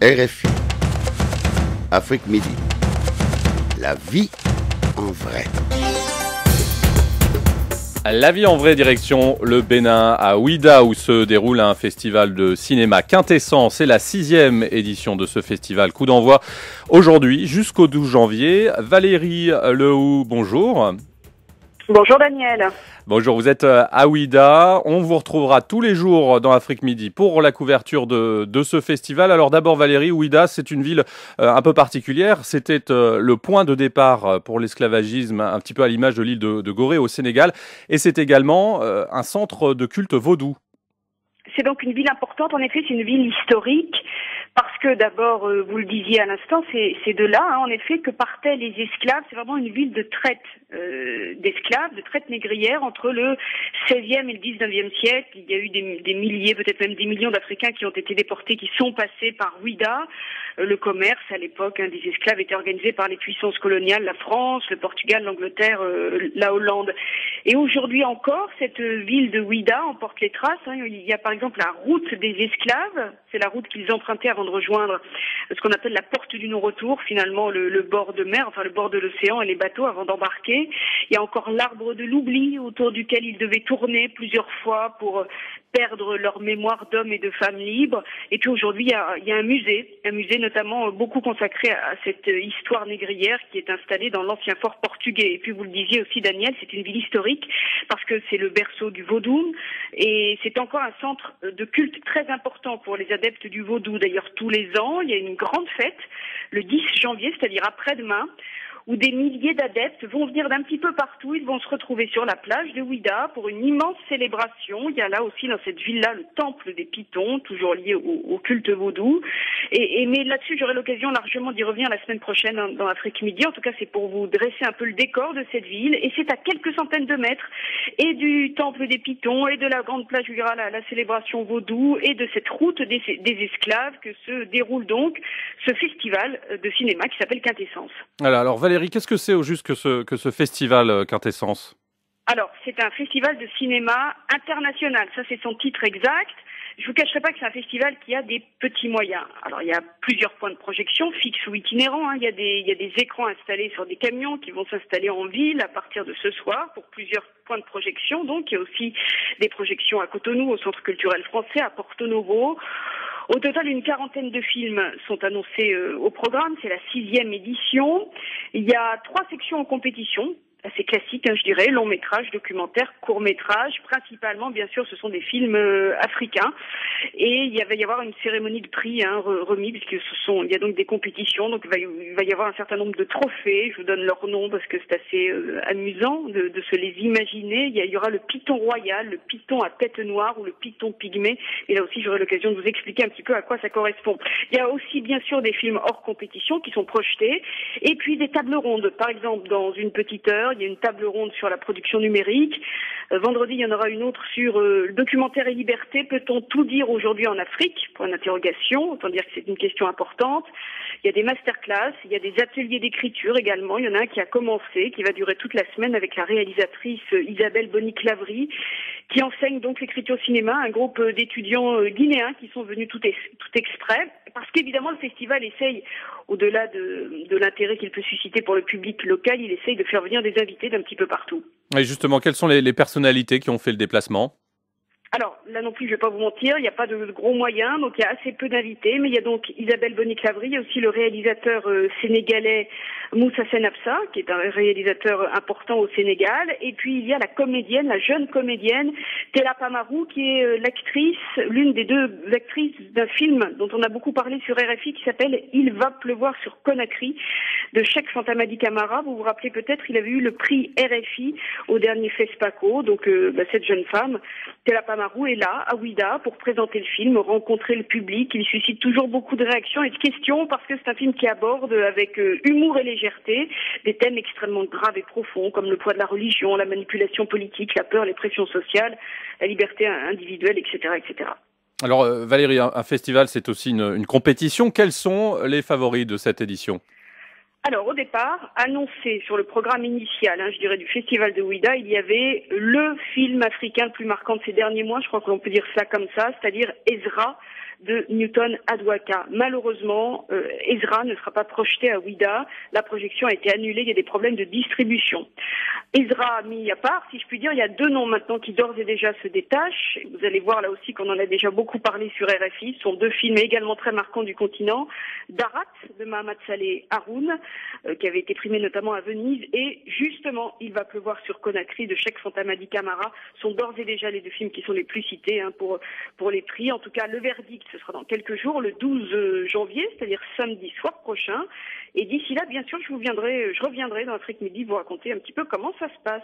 RFI, Afrique Midi. La vie en vrai. La vie en vrai, direction le Bénin, à Ouidah, où se déroule un festival de cinéma Quintessence. C'est la 6e édition de ce festival. Coup d'envoi aujourd'hui jusqu'au 12 janvier. Valérie Lehou, bonjour. Bonjour Daniel. Bonjour, vous êtes à Ouidah. On vous retrouvera tous les jours dans Afrique Midi pour la couverture de ce festival. Alors d'abord Valérie, Ouidah, c'est une ville un peu particulière. C'était le point de départ pour l'esclavagisme, un petit peu à l'image de l'île de Gorée au Sénégal. Et c'est également un centre de culte vaudou. C'est donc une ville importante, en effet, c'est une ville historique. Parce que d'abord, vous le disiez à l'instant, c'est de là, en effet, que partaient les esclaves. C'est vraiment une ville de traite d'esclaves, de traite négrière entre le 16e et le 19e siècle. Il y a eu des milliers, peut-être même des millions d'Africains qui ont été déportés, qui sont passés par Ouidah. Le commerce, à l'époque, des esclaves était organisé par les puissances coloniales, la France, le Portugal, l'Angleterre, la Hollande. Et aujourd'hui encore, cette ville de Ouidah en porte les traces. Il y a par exemple la route des esclaves. C'est la route qu'ils empruntaient avant de rejoindre ce qu'on appelle la porte du non-retour, finalement le bord de mer, enfin le bord de l'océan et les bateaux avant d'embarquer. Il y a encore l'arbre de l'oubli autour duquel ils devaient tourner plusieurs fois pour perdre leur mémoire d'hommes et de femmes libres. Et puis aujourd'hui, il y a un musée notamment beaucoup consacré à cette histoire négrière qui est installée dans l'ancien fort portugais. Et puis vous le disiez aussi Daniel, c'est une ville historique parce que c'est le berceau du vaudou et c'est encore un centre de culte très important pour les adeptes du vaudou. D'ailleurs, tous les ans, il y a une grande fête le 10 janvier, c'est-à-dire après-demain, où des milliers d'adeptes vont venir d'un petit peu partout. Ils vont se retrouver sur la plage de Ouidah pour une immense célébration. Il y a là aussi dans cette ville-là le temple des Pitons, toujours lié au culte vaudou. Mais là-dessus, j'aurai l'occasion largement d'y revenir la semaine prochaine dans Afrique Midi. En tout cas, c'est pour vous dresser un peu le décor de cette ville. Et c'est à quelques centaines de mètres et du temple des Pitons et de la grande plage où il y aura la célébration vaudou et de cette route des esclaves que se déroule donc ce festival de cinéma qui s'appelle Quintessence. Alors Valérie, qu'est-ce que c'est au juste que ce festival Quintessence ? Alors, c'est un festival de cinéma international. Ça, c'est son titre exact. Je vous cacherai pas que c'est un festival qui a des petits moyens. Alors, il y a plusieurs points de projection, fixes ou itinérants. Il y a des écrans installés sur des camions qui vont s'installer en ville à partir de ce soir pour plusieurs points de projection. Donc, il y a aussi des projections à Cotonou, au Centre culturel français, à Porto Novo. Au total, une quarantaine de films sont annoncés au programme. C'est la 6e édition. Il y a 3 sections en compétition. Assez classique, je dirais, long métrage, documentaire, court métrage. Principalement, bien sûr, ce sont des films africains. Et il va y avoir une cérémonie de prix remis, puisque il y a donc des compétitions. Donc il va y avoir un certain nombre de trophées. Je vous donne leur nom parce que c'est assez amusant de se les imaginer. Il y aura le python royal, le python à tête noire ou le python pygmée. Et là aussi, j'aurai l'occasion de vous expliquer un petit peu à quoi ça correspond. Il y a aussi, bien sûr, des films hors compétition qui sont projetés. Et puis des tables rondes. Par exemple, dans une petite heure, il y a une table ronde sur la production numérique. Vendredi, il y en aura une autre sur le documentaire et liberté. Peut-on tout dire aujourd'hui en Afrique ? Point d'interrogation. Autant dire que c'est une question importante. Il y a des masterclass, il y a des ateliers d'écriture également. Il y en a un qui a commencé, qui va durer toute la semaine avec la réalisatrice Isabelle Boni-Clavry, qui enseigne donc l'écriture au cinéma, un groupe d'étudiants guinéens qui sont venus tout exprès, parce qu'évidemment le festival essaye, au-delà de l'intérêt qu'il peut susciter pour le public local, il essaye de faire venir des invités d'un petit peu partout. Et justement, quelles sont les personnalités qui ont fait le déplacement ? Alors, là non plus, je vais pas vous mentir, il n'y a pas de gros moyens, donc il y a assez peu d'invités, mais il y a donc Isabelle Boni-Clavry, il y a aussi le réalisateur sénégalais Moussa Senabsa, qui est un réalisateur important au Sénégal, et puis il y a la jeune comédienne Tella Pamarou, qui est l'une des 2 actrices d'un film dont on a beaucoup parlé sur RFI, qui s'appelle Il va pleuvoir sur Conakry, de Cheikh Fantamadi Camara. Vous vous rappelez peut-être, il avait eu le prix RFI au dernier FESPACO, donc cette jeune femme, Tella Pamarou, est là, à Ouidah, pour présenter le film, rencontrer le public. Il suscite toujours beaucoup de réactions et de questions, parce que c'est un film qui aborde avec humour et légèreté des thèmes extrêmement graves et profonds, comme le poids de la religion, la manipulation politique, la peur, les pressions sociales, la liberté individuelle, etc., etc. Alors Valérie, un festival, c'est aussi une compétition. Quels sont les favoris de cette édition ? Alors au départ, annoncé sur le programme initial, je dirais, du Festival de Ouidah, il y avait le film africain le plus marquant de ces derniers mois, je crois que l'on peut dire ça comme ça, c'est-à-dire Ezra de Newton Adwaka. Malheureusement, Ezra ne sera pas projeté à Ouidah. La projection a été annulée, il y a des problèmes de distribution. Ezra mis à part, si je puis dire, il y a 2 noms maintenant qui d'ores et déjà se détachent. Vous allez voir là aussi qu'on en a déjà beaucoup parlé sur RFI. Ce sont 2 films également très marquants du continent. Darat de Mohamed Saleh Haroun, qui avait été primé notamment à Venise, et justement, Il va pleuvoir sur Conakry de Cheikh Fantamadi Camara sont d'ores et déjà les 2 films qui sont les plus cités pour les prix. En tout cas, le verdict, ce sera dans quelques jours, le 12 janvier, c'est-à-dire samedi soir prochain. Et d'ici là, bien sûr, je reviendrai dans Afrique Midi vous raconter un petit peu comment ça se passe.